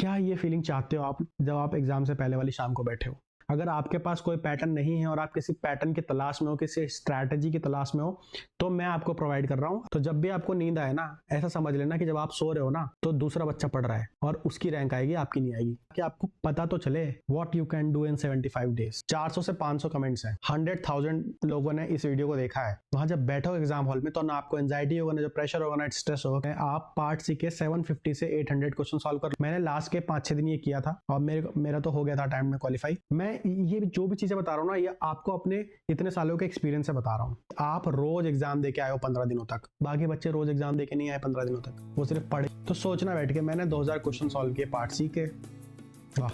क्या ये फीलिंग चाहते हो आप जब आप एग्जाम से पहले वाली शाम को बैठे हो? अगर आपके पास कोई पैटर्न नहीं है और आप किसी पैटर्न की तलाश में हो, किसी स्ट्रैटेजी की तलाश में हो, तो मैं आपको प्रोवाइड कर रहा हूं। तो जब भी आपको नींद आए ना, ऐसा समझ लेना कि जब आप सो रहे हो ना, तो दूसरा बच्चा पढ़ रहा है और उसकी रैंक आएगी, आपकी नहीं आएगी। कि आपको पता तो चले what you can do in 75 days. 400 से 500 कमेंट्स हैं, 100,000 लोगों ने इस वीडियो को देखा है। वहां जब बैठो एग्जाम हॉल में, तो ना आपको एंजाइटी होगा, ना जो प्रेशर होगा, ना स्ट्रेस होगा। आप पार्ट सी के 750 से 800 क्वेश्चन सॉल्व कर। मैंने लास्ट के 5-6 दिन ये किया था और मेरा तो हो गया था टाइम में क्वालिफाई। मैं ये जो भी चीजें बता रहा हूँ ना, ये आपको अपने इतने सालों के एक्सपीरियंस से बता रहा हूँ। आप रोज एग्जाम देके आए हो 15 दिनों तक, बाकी बच्चे रोज एग्जाम देके नहीं आए 15 दिनों तक, वो सिर्फ पढ़े। तो सोचना बैठ के, मैंने 2000 क्वेश्चन सॉल्व किए पार्ट सी के। वाह।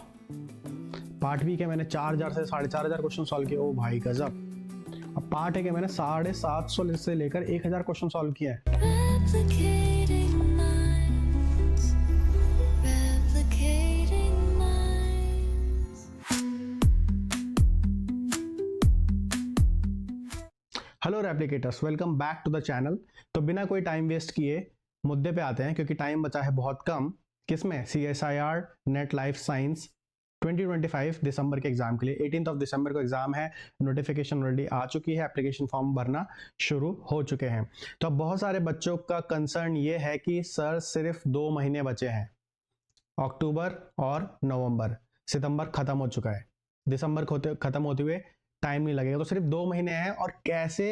पार्ट बी के मैंने 4000 से 4500 क्वेश्चन सॉल्व किए। ओ भाई गजब। अब पार्ट ए के मैंने 750 से लेकर 1000 क्वेश्चन सॉल्व किए हैं। Hello replicators, welcome back to the channel. तो बिना कोई टाइम वेस्ट किए मुद्दे पे आते हैं, क्योंकि टाइम बचा है बहुत कम। किसमें? CSIR नेट लाइफ साइंस 2025 दिसंबर के एग्जाम के लिए। 18 दिसंबर को एग्जाम है। नोटिफिकेशन ऑलरेडी आ चुकी है, एप्लीकेशन फॉर्म भरना शुरू हो चुके हैं। तो अब बहुत सारे बच्चों का कंसर्न ये है कि सर सिर्फ 2 महीने बचे हैं, अक्टूबर और नवंबर। सितंबर खत्म हो चुका है, दिसंबर खत्म होते हुए टाइम नहीं लगेगा, तो सिर्फ 2 महीने हैं। और कैसे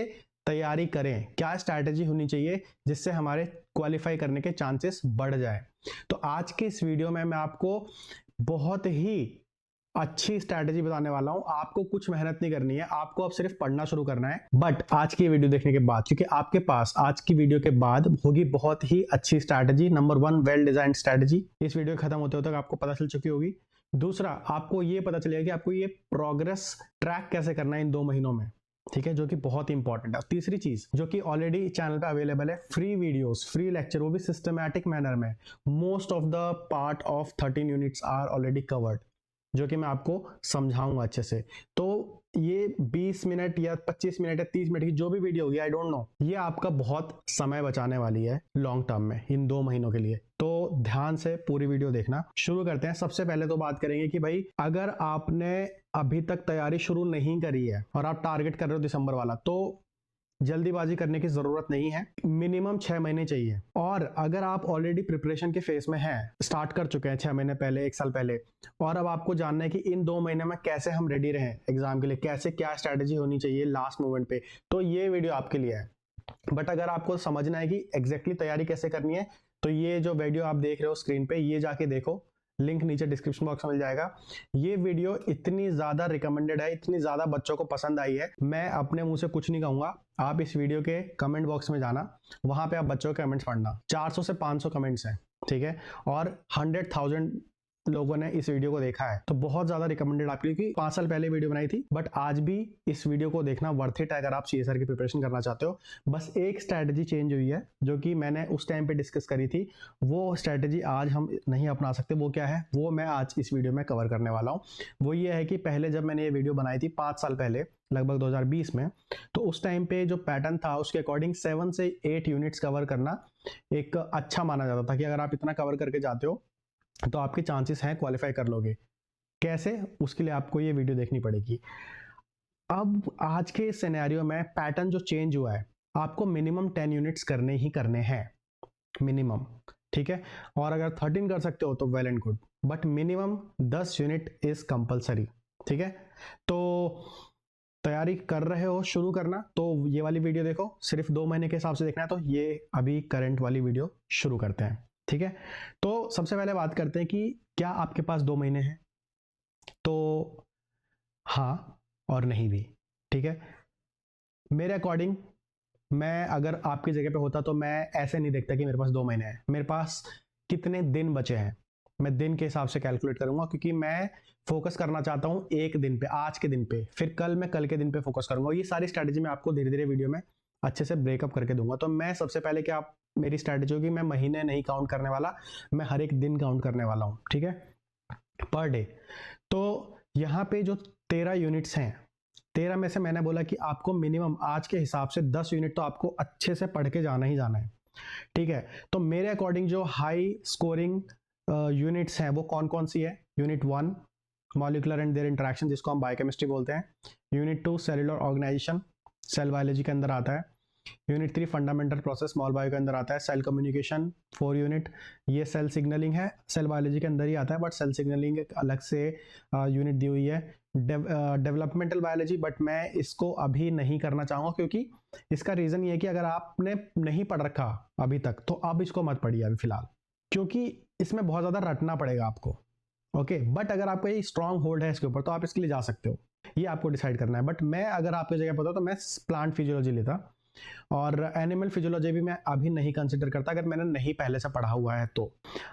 तैयारी करें, क्या स्ट्रैटेजी होनी चाहिए जिससे हमारे क्वालिफाई करने के चांसेस बढ़ जाए। तो आज के इस वीडियो में मैं आपको बहुत ही अच्छी स्ट्रैटेजी बताने वाला हूं। आपको कुछ मेहनत नहीं करनी है, आपको अब सिर्फ पढ़ना शुरू करना है। बट आज की वीडियो देखने के बाद, क्योंकि आपके पास आज की वीडियो के बाद होगी बहुत ही अच्छी strategy. Number 1, well design strategy. इस वीडियो खत्म होते तक आपको पता चल चुकी होगी। दूसरा, आपको ये पता चलेगा कि आपको ये प्रोग्रेस ट्रैक कैसे करना है इन 2 महीनों में, ठीक है, जो कि बहुत इंपॉर्टेंट है। तीसरी चीज जो कि ऑलरेडी चैनल पे अवेलेबल है, फ्री वीडियोस, फ्री लेक्चर, वो भी सिस्टमैटिक मैनर में। Most of the part of 13 units are already covered, जो कि मैं आपको समझाऊंगा अच्छे से। तो ये 20 मिनट या 25 मिनट या 30 मिनट की जो भी वीडियो होगी, आई डोंट नो, ये आपका बहुत समय बचाने वाली है लॉन्ग टर्म में, इन 2 महीनों के लिए। तो ध्यान से पूरी वीडियो देखना। शुरू करते हैं। सबसे पहले तो बात करेंगे कि भाई, अगर आपने अभी तक तैयारी शुरू नहीं करी है और आप टारगेट कर रहे हो दिसंबर वाला, तो जल्दीबाजी करने की जरूरत नहीं है। मिनिमम 6 महीने चाहिए। और अगर आप ऑलरेडी प्रिपरेशन के फेज में हैं, स्टार्ट कर चुके हैं 6 महीने पहले, 1 साल पहले, और अब आपको जानना है कि इन 2 महीने में कैसे हम रेडी रहें एग्जाम के लिए, कैसे क्या स्ट्रैटेजी होनी चाहिए लास्ट मोमेंट पे, तो ये वीडियो आपके लिए है। बट अगर आपको समझना है कि एग्जैक्टली तैयारी कैसे करनी है, तो ये जो वीडियो आप देख रहे हो स्क्रीन पे, ये जाके देखो, लिंक नीचे डिस्क्रिप्शन बॉक्स में मिल जाएगा। ये वीडियो इतनी ज्यादा रिकमेंडेड है, इतनी ज्यादा बच्चों को पसंद आई है, मैं अपने मुंह से कुछ नहीं कहूंगा। आप इस वीडियो के कमेंट बॉक्स में जाना, वहां पे आप बच्चों के कमेंट्स पढ़ना। 400 से 500 कमेंट्स हैं, ठीक है, और 100,000 लोगों ने इस वीडियो को देखा है। तो बहुत ज्यादा रिकमेंडेड आपके लिए, क्योंकि 5 साल पहले वीडियो बनाई थी, बट आज भी इस वीडियो को देखना वर्थ इट है अगर आप CSR की प्रिपरेशन करना चाहते हो। बस एक स्ट्रैटेजी चेंज हुई है, जो कि मैंने उस टाइम पे डिस्कस करी थी, वो स्ट्रैटेजी आज हम नहीं अपना सकते। वो क्या है, वो मैं आज इस वीडियो में कवर करने वाला हूँ। वो ये है कि पहले जब मैंने ये वीडियो बनाई थी 5 साल पहले, लगभग 2020 में, तो उस टाइम पे जो पैटर्न था उसके अकॉर्डिंग 7 से 8 यूनिट्स कवर करना एक अच्छा माना जाता था, कि अगर आप इतना कवर करके जाते हो तो आपके चांसेस हैं क्वालिफाई कर लोगे। कैसे, उसके लिए आपको ये वीडियो देखनी पड़ेगी। अब आज के सिनेरियो में पैटर्न जो चेंज हुआ है, आपको मिनिमम 10 यूनिट्स करने ही करने हैं, मिनिमम, ठीक है। और अगर 13 कर सकते हो तो well and good, but minimum 10 unit is compulsory, ठीक है। तो तैयारी कर रहे हो, शुरू करना, तो ये वाली वीडियो देखो। सिर्फ 2 महीने के हिसाब से देखना है, तो ये अभी करंट वाली वीडियो शुरू करते हैं, ठीक है। तो सबसे पहले बात करते हैं कि क्या आपके पास 2 महीने हैं, तो हाँ और नहीं भी, ठीक है। मेरे अकॉर्डिंग, मैं अगर आपकी जगह पे होता तो मैं ऐसे नहीं देखता कि मेरे पास 2 महीने हैं। मेरे पास कितने दिन बचे हैं, मैं दिन के हिसाब से कैलकुलेट करूंगा, क्योंकि मैं फोकस करना चाहता हूं एक दिन पे, आज के दिन पे, फिर कल मैं कल के दिन पे फोकस करूंगा। ये सारी स्ट्रैटेजी मैं आपको धीरे धीरे वीडियो में अच्छे से ब्रेकअप करके दूंगा। तो मैं सबसे पहले, क्या मेरी स्ट्रैटेजी होगी, मैं महीने नहीं काउंट करने वाला, मैं हर एक दिन काउंट करने वाला हूं, ठीक है, पर डे। तो यहाँ पे जो 13 यूनिट्स हैं, 13 में से मैंने बोला कि आपको मिनिमम आज के हिसाब से 10 यूनिट तो आपको अच्छे से पढ़ के जाना ही जाना है, ठीक है। तो मेरे अकॉर्डिंग जो हाई स्कोरिंग यूनिट्स हैं वो कौन कौन सी है? Unit 1 molecular and their interaction, जिसको हम बायोकेमिस्ट्री बोलते हैं। Unit 2 cellular organization, cell biology के अंदर आता है। Unit 3 fundamental process, small bio के अंदर आता है। सेल कम्युनिकेशन 4 यूनिट, ये सेल सिग्नलिंग है, सेल बायोलॉजी के अंदर ही आता है, बट सेल सिग्नलिंग एक अलग से यूनिट दी हुई है। डेवलपमेंटल बायोलॉजी, बट मैं इसको अभी नहीं करना चाहूँगा, क्योंकि इसका रीज़न ये है कि अगर आपने नहीं पढ़ रखा अभी तक तो अब इसको मत पढ़िए अभी फिलहाल, क्योंकि इसमें बहुत ज़्यादा रटना पड़ेगा आपको। ओके, बट अगर आपका ये स्ट्रॉन्ग होल्ड है इसके ऊपर तो आप इसके लिए जा सकते हो, ये आपको डिसाइड करना है। बट मैं अगर आपकी जगह पर होता तो मैं प्लांट फिजियोलॉजी लेता, और एनिमल फिजियोलॉजी भी मैं अभी नहीं कंसिडर करता अगर मैंने नहीं पहले से पढ़ा हुआ है तो।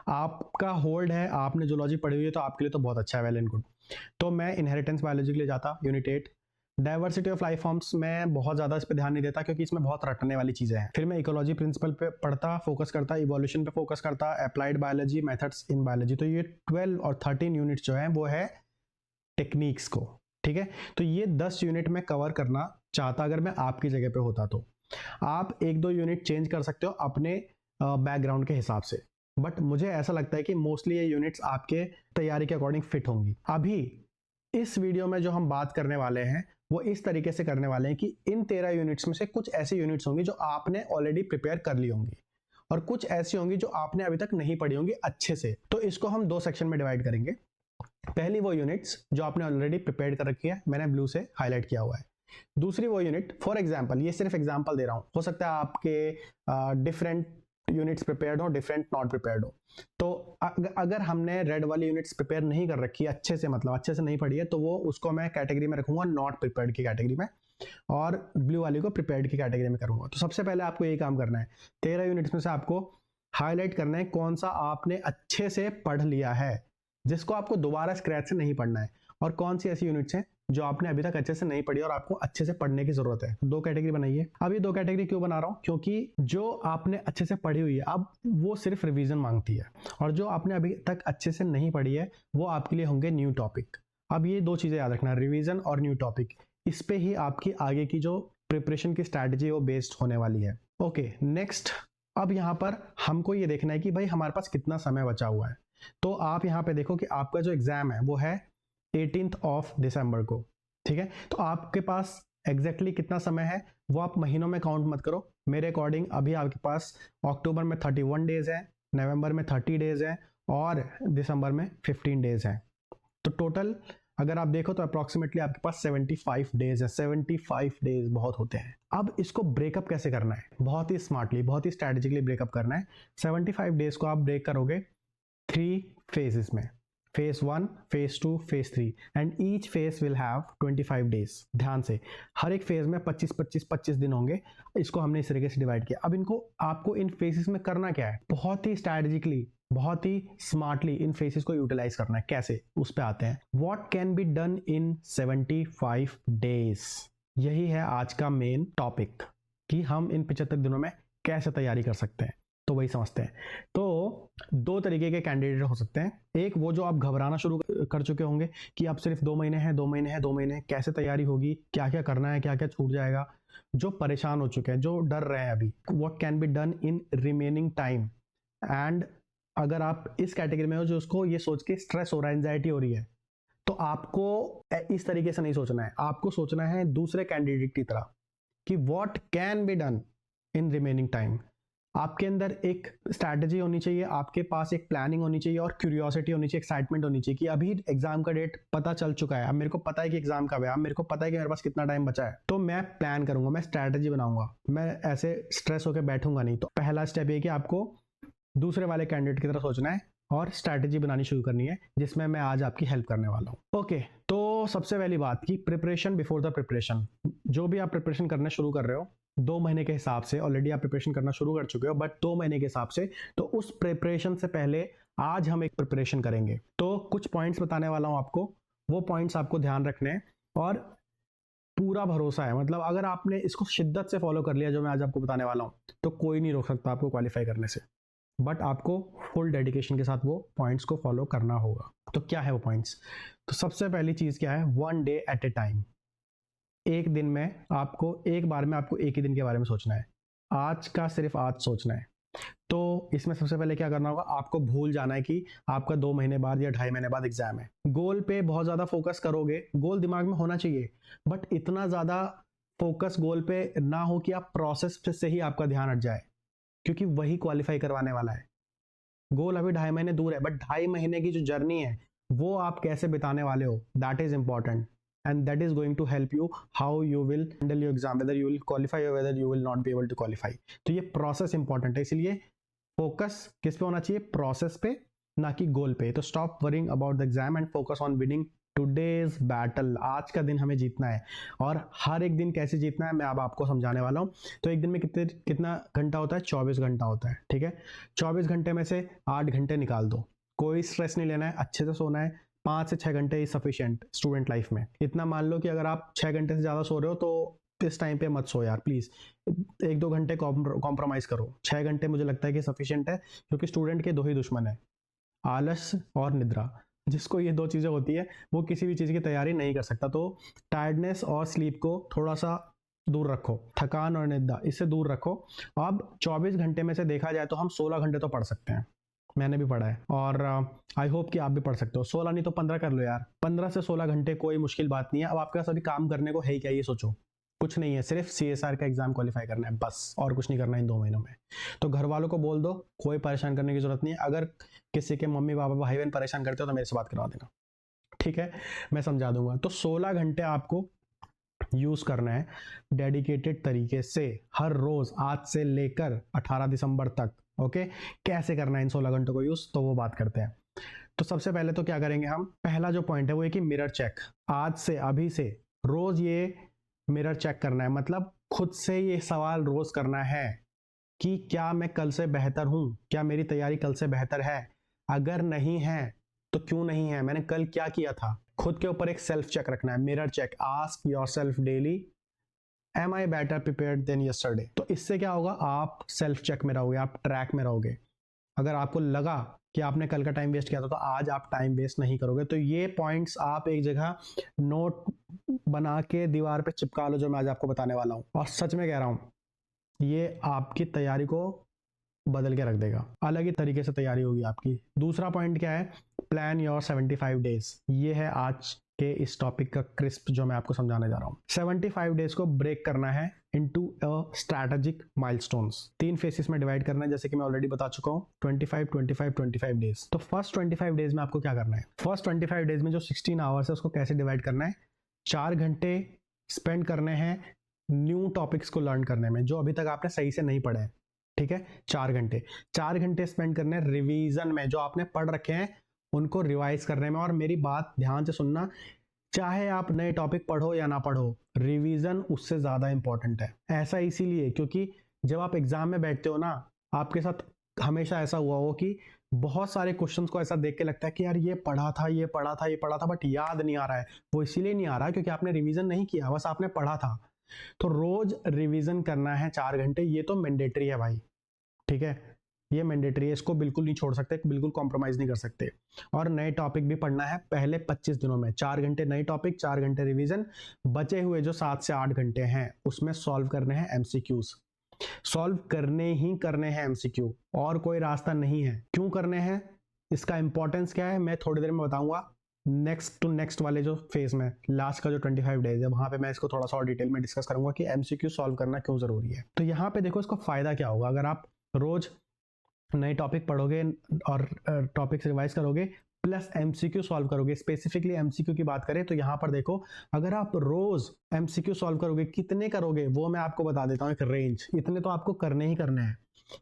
आपका होल्ड है, आपने जूलॉजी पढ़ी हुई है तो आपके लिए तो बहुत अच्छा है, वेल एंड गुड। तो मैं इनहेरिटेंस बायोलॉजी के लिए जाता, unit 8। Diversity of life forms में बहुत ज़्यादा इस पर ध्यान नहीं देता, क्योंकि इसमें बहुत रटने वाली चीज़ें हैं। फिर मैं इकोलॉजी प्रिंसिपल पे पढ़ता, फोकस करता, इवोल्यूशन पे फोकस करता, applied biology, methods in biology. तो ये 12 और 13 यूनिट्स जो हैं वो है टेक्निक्स को, ठीक है। तो ये 10 यूनिट में कवर करना चाहता अगर मैं आपकी जगह पे होता तो। आप 1-2 यूनिट चेंज कर सकते हो अपने बैकग्राउंड के हिसाब से, बट मुझे ऐसा लगता है कि मोस्टली ये यूनिट्स आपके तैयारी के अकॉर्डिंग फिट होंगी। अभी इस वीडियो में जो हम बात करने वाले हैं वो इस तरीके से करने वाले हैं कि इन 13 यूनिट्स में से कुछ ऐसी यूनिट्स होंगी जो आपने ऑलरेडी प्रिपेयर कर ली होंगी, और कुछ ऐसी होंगी जो आपने अभी तक नहीं पढ़ी होंगी अच्छे से। तो इसको हम 2 सेक्शन में डिवाइड करेंगे। पहली वो यूनिट्स जो आपने ऑलरेडी प्रिपेयर कर रखी है, मैंने ब्लू से हाईलाइट किया हुआ है। दूसरी वो यूनिट, फॉर एग्जांपल ये सिर्फ एग्जांपल दे रहा हूं, हो सकता है आपके डिफरेंट यूनिट्स प्रिपेयर्ड हो, डिफरेंट नॉट प्रिपेयर्ड हो। तो अगर हमने रेड वाली यूनिट्स प्रिपेयर नहीं कर रखी है अच्छे से, मतलब अच्छे से नहीं पढ़ी है, तो वो उसको मैं कैटेगरी में रखूंगा नॉट प्रिपेयर्ड की कैटेगरी में, और ब्लू वाली को प्रिपेयर्ड की कैटेगरी में करूंगा। तो सबसे पहले आपको यही काम करना है, 13 यूनिट्स में से आपको हाईलाइट करना है कौन सा आपने अच्छे से पढ़ लिया है, जिसको आपको दोबारा स्क्रैच से नहीं पढ़ना है, और कौन सी ऐसी यूनिट्स हैं जो आपने अभी तक अच्छे से नहीं पढ़ी और आपको अच्छे से पढ़ने की जरूरत है। 2 कैटेगरी बनाइए। अब ये 2 कैटेगरी क्यों बना रहा हूं? क्योंकि जो आपने अच्छे से पढ़ी हुई है अब वो सिर्फ रिवीजन मांगती है, और जो आपने अभी तक अच्छे से नहीं पढ़ी है वो आपके लिए होंगे न्यू टॉपिक। अब ये 2 चीजें याद रखना, रिवीजन और न्यू टॉपिक, इस पे ही आपकी आगे की जो प्रिपरेशन की स्ट्रैटेजी वो बेस्ड होने वाली है। ओके, नेक्स्ट, अब यहाँ पर हमको ये देखना है कि भाई हमारे पास कितना समय बचा हुआ है। तो आप यहाँ पे देखो कि आपका जो एग्जाम है वो है 18th ऑफ दिसंबर को, ठीक है। तो आपके पास एग्जैक्टली कितना समय है वो आप महीनों में काउंट मत करो। मेरे अकॉर्डिंग अभी आपके पास अक्टूबर में 31 डेज है, नवंबर में 30 डेज है, और दिसंबर में 15 डेज है। तो टोटल अगर आप देखो तो अप्रॉक्सीमेटली आपके पास 75 डेज है। 75 डेज बहुत होते हैं। अब इसको ब्रेकअप कैसे करना है? बहुत ही स्मार्टली, बहुत ही स्ट्रैटेजिकली ब्रेकअप करना है। 75 डेज को आप ब्रेक करोगे 3 फेजेस में, phase 1, phase 2, phase 3, and each phase will have 25 days. ध्यान से, हर एक फेज में 25 दिन होंगे। इसको हमने इस तरीके से डिवाइड किया। अब इनको आपको इन फेजेस में करना क्या है? बहुत ही स्ट्रैटेजिकली, बहुत ही स्मार्टली इन फेजेस को यूटिलाइज करना है। कैसे, उस पे आते हैं। What can be done in 75 days, यही है आज का मेन टॉपिक, कि हम इन 75 दिनों में कैसे तैयारी कर सकते हैं। तो वही समझते हैं। तो 2 तरीके के कैंडिडेट हो सकते हैं। एक वो जो आप घबराना शुरू कर चुके होंगे कि अब सिर्फ 2 महीने हैं, 2 महीने हैं, 2 महीने, कैसे तैयारी होगी, क्या क्या करना है, क्या क्या छूट जाएगा। जो परेशान हो चुके हैं, जो डर रहे हैं अभी, what can be done in remaining time. And अगर आप इस कैटेगरी में हो जो उसको ये सोच के स्ट्रेस हो रहा है, एंजाइटी हो रही है, तो आपको इस तरीके से नहीं सोचना है। आपको सोचना है दूसरे कैंडिडेट की तरह कि what can be done in remaining time. आपके अंदर एक स्ट्रैटेजी होनी चाहिए, आपके पास एक प्लानिंग होनी चाहिए, और क्यूरियोसिटी होनी चाहिए, एक्साइटमेंट होनी चाहिए कि अभी एग्जाम का डेट पता चल चुका है, अब मेरे को पता है कि एग्जाम कब है, अब मेरे को पता है कि मेरे पास कितना टाइम बचा है, तो मैं प्लान करूंगा, मैं स्ट्रैटेजी बनाऊंगा, मैं ऐसे स्ट्रेस होकर बैठूंगा नहीं। तो पहला स्टेप ये कि आपको दूसरे वाले कैंडिडेट की तरह सोचना है और स्ट्रैटेजी बनानी शुरू करनी है, जिसमें मैं आज आपकी हेल्प करने वाला हूँ। ओके, तो सबसे पहली बात की प्रिपरेशन बिफोर द प्रिपरेशन। जो भी आप प्रिपरेशन करना शुरू कर रहे हो 2 महीने के हिसाब से, ऑलरेडी आप प्रिपरेशन करना शुरू कर चुके हो, बट 2 महीने के हिसाब से, तो उस प्रिपरेशन से पहले आज हम एक प्रिपरेशन करेंगे। तो कुछ पॉइंट्स बताने वाला हूं आपको, वो पॉइंट्स आपको ध्यान रखने हैं, और पूरा भरोसा है, मतलब अगर आपने इसको शिद्दत से फॉलो कर लिया जो मैं आज आपको बताने वाला हूं, तो कोई नहीं रोक सकता आपको क्वालिफाई करने से। बट आपको फुल डेडिकेशन के साथ वो पॉइंट्स को फॉलो करना होगा। तो क्या है वो पॉइंट्स? तो सबसे पहली चीज क्या है? 1 डे एट ए टाइम। एक दिन में आपको, एक बार में आपको एक ही दिन के बारे में सोचना है। आज का सिर्फ आज सोचना है। तो इसमें सबसे पहले क्या करना होगा, आपको भूल जाना है कि आपका 2 महीने बाद या 2.5 महीने बाद एग्जाम है। गोल पे बहुत ज़्यादा फोकस करोगे, गोल दिमाग में होना चाहिए, बट इतना ज़्यादा फोकस गोल पे ना हो कि आप प्रोसेस से ही आपका ध्यान हट जाए, क्योंकि वही क्वालिफाई करवाने वाला है। गोल अभी 2.5 महीने दूर है, बट 2.5 महीने की जो जर्नी है वो आप कैसे बिताने वाले हो, that is important, and that is going to help you how you will handle your exam, whether you will qualify or whether you will not be able to qualify. तो ये प्रोसेस इंपॉर्टेंट है, इसलिए focus किस पे होना चाहिए, process पे, ना कि गोल पे। तो stop worrying about the exam and focus on winning today's battle. आज का दिन हमें जीतना है, और हर एक दिन कैसे जीतना है मैं अब आपको समझाने वाला हूँ। तो एक दिन में कितना घंटा होता है, 24 घंटा होता है, ठीक है। 24 घंटे में से 8 घंटे निकाल दो, कोई स्ट्रेस नहीं लेना है, अच्छे से सोना है, 5 से 6 घंटे इज सफिशिएंट स्टूडेंट लाइफ में। इतना मान लो कि अगर आप 6 घंटे से ज़्यादा सो रहे हो तो इस टाइम पे मत सो यार प्लीज़, 1-2 घंटे कॉम्प्रोमाइज करो। 6 घंटे मुझे लगता है कि सफिशिएंट है, क्योंकि स्टूडेंट के 2 ही दुश्मन है, आलस और निद्रा। जिसको ये 2 चीज़ें होती है वो किसी भी चीज़ की तैयारी नहीं कर सकता। तो टायर्डनेस और स्लीप को थोड़ा सा दूर रखो, थकान और निद्रा इससे दूर रखो। अब 24 घंटे में से देखा जाए तो हम 16 घंटे तो पढ़ सकते हैं, मैंने भी पढ़ा है, और आई होप कि आप भी पढ़ सकते हो। 16 नहीं तो 15 कर लो यार, 15 से 16 घंटे कोई मुश्किल बात नहीं है। अब आपके पास अभी काम करने को है ही क्या, ये सोचो, कुछ नहीं है, सिर्फ CSR का एग्जाम क्वालिफाई करना है बस, और कुछ नहीं करना इन 2 महीनों में। तो घर वालों को बोल दो, कोई परेशान करने की जरूरत नहीं है। अगर किसी के मम्मी पापा भाई बहन परेशान करते हो तो मेरे से बात करवा देना, ठीक है, मैं समझा दूंगा। तो 16 घंटे आपको यूज करना है डेडिकेटेड तरीके से हर रोज, आज से लेकर 18 दिसंबर तक। ओके, कैसे करना है इन 16 घंटों को यूज, तो वो बात करते हैं। तो सबसे पहले तो क्या करेंगे हम, पहला जो पॉइंट है वो है कि मिरर चेक। आज से, अभी से रोज ये मिरर चेक करना है, मतलब खुद से ये सवाल रोज करना है कि क्या मैं कल से बेहतर हूं, क्या मेरी तैयारी कल से बेहतर है, अगर नहीं है तो क्यों नहीं है, मैंने कल क्या किया था। खुद के ऊपर एक सेल्फ चेक रखना है, mirror check, ask yourself daily, am I better prepared than yesterday. तो इससे क्या होगा, आप सेल्फ चेक में रहोगे, आप ट्रैक में रहोगे। अगर आपको लगा कि आपने कल का टाइम वेस्ट किया था तो आज आप टाइम वेस्ट नहीं करोगे। तो ये पॉइंट्स आप एक जगह नोट बना के दीवार पे चिपका लो, जो मैं आज आपको बताने वाला हूँ, और सच में कह रहा हूँ ये आपकी तैयारी को बदल के रख देगा, अलग ही तरीके से तैयारी होगी आपकी। दूसरा पॉइंट क्या है, प्लान योर 75 डेज। ये है आज के इस टॉपिक का क्रिस्प जो मैं आपको समझाने जा रहा हूँ। 75 डेज को ब्रेक करना है into a strategic milestones. 3 faces में डिवाइड करना है, जैसे कि मैं ऑलरेडी बता चुका हूँ, 25 25 25 डेज। तो फर्स्ट 25 डेज में आपको क्या करना है, फर्स्ट 25 डेज में जो 16 आवर्स है उसको कैसे डिवाइड करना है, 4 घंटे स्पेंड करने हैं न्यू टॉपिक्स को लर्न करने में, जो अभी तक आपने सही से नहीं पढ़े हैं, ठीक है। 4 घंटे स्पेंड करने रिवीजन में, जो आपने पढ़ रखे हैं उनको रिवाइज करने में। और मेरी बात ध्यान से सुनना, चाहे आप नए टॉपिक पढ़ो या ना पढ़ो, रिवीजन उससे ज्यादा इंपॉर्टेंट है। ऐसा इसीलिए क्योंकि जब आप एग्जाम में बैठते हो ना, आपके साथ हमेशा ऐसा हुआ हो कि बहुत सारे क्वेश्चंस को ऐसा देख के लगता है कि यार ये पढ़ा था, ये पढ़ा था, ये पढ़ा था, बट याद नहीं आ रहा है। वो इसीलिए नहीं आ रहा क्योंकि आपने रिवीजन नहीं किया, बस आपने पढ़ा था। तो रोज रिवीजन करना है 4 घंटे, ये तो मैंडेटरी है भाई, ठीक है, ये मैंडेटरी है, इसको बिल्कुल नहीं छोड़ सकते, बिल्कुल कॉम्प्रोमाइज नहीं कर सकते। और नए टॉपिक भी पढ़ना है पहले 25 दिनों में, 4 घंटे नए टॉपिक, 4 घंटे रिवीजन। बचे हुए जो 7 से 8 घंटे हैं उसमें सॉल्व करने हैं एमसीक्यूज, सॉल्व करने ही करने हैं एमसीक्यू, और कोई रास्ता नहीं है। क्यों करने हैं, इसका इंपॉर्टेंस क्या है, मैं थोड़ी देर में बताऊंगा। नेक्स्ट टू नेक्स्ट वाले जो फेज में, लास्ट का जो 25 डेज है, वहां पे मैं इसको थोड़ा सा और डिटेल में डिस्कस करूंगा कि एमसीक्यू सॉल्व करना क्यों जरूरी है। तो यहाँ पे देखो इसका फायदा क्या होगा, अगर आप रोज नए टॉपिक पढ़ोगे और टॉपिक्स रिवाइज करोगे प्लस एमसीक्यू सॉल्व करोगे। स्पेसिफिकली एमसीक्यू की बात करें तो यहाँ पर देखो, अगर आप रोज एमसीक्यू सॉल्व करोगे, कितने करोगे वो मैं आपको बता देता हूँ, एक रेंज, इतने तो आपको करने ही करने हैं।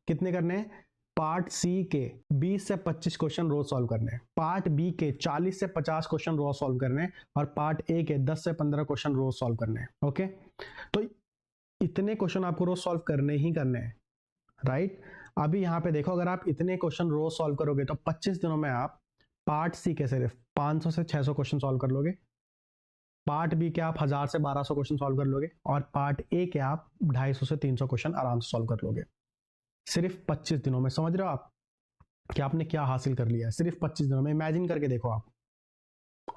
कितने करने हैं, पार्ट सी के 20 से 25 क्वेश्चन रोज सॉल्व करने हैं, पार्ट बी के 40 से 50 क्वेश्चन रोज सॉल्व करने हैं, और पार्ट ए के 10 से 15 क्वेश्चन रोज सॉल्व करने हैं। ओके, तो इतने क्वेश्चन आपको रोज सॉल्व करने ही करने हैं, राइट। अभी यहाँ पे देखो, अगर आप इतने क्वेश्चन रोज सॉल्व करोगे तो 25 दिनों में आप पार्ट सी के सिर्फ 500 से 600 क्वेश्चन सॉल्व कर लोगे, पार्ट बी के आप 1000 से 1200 क्वेश्चन सॉल्व कर लोगे, और पार्ट ए के आप 250 से 300 क्वेश्चन आराम से सॉल्व कर लोगे, सिर्फ 25 दिनों में। समझ रहे हो आप कि आपने क्या हासिल कर लिया है सिर्फ 25 दिनों में, इमेजिन करके देखो आप।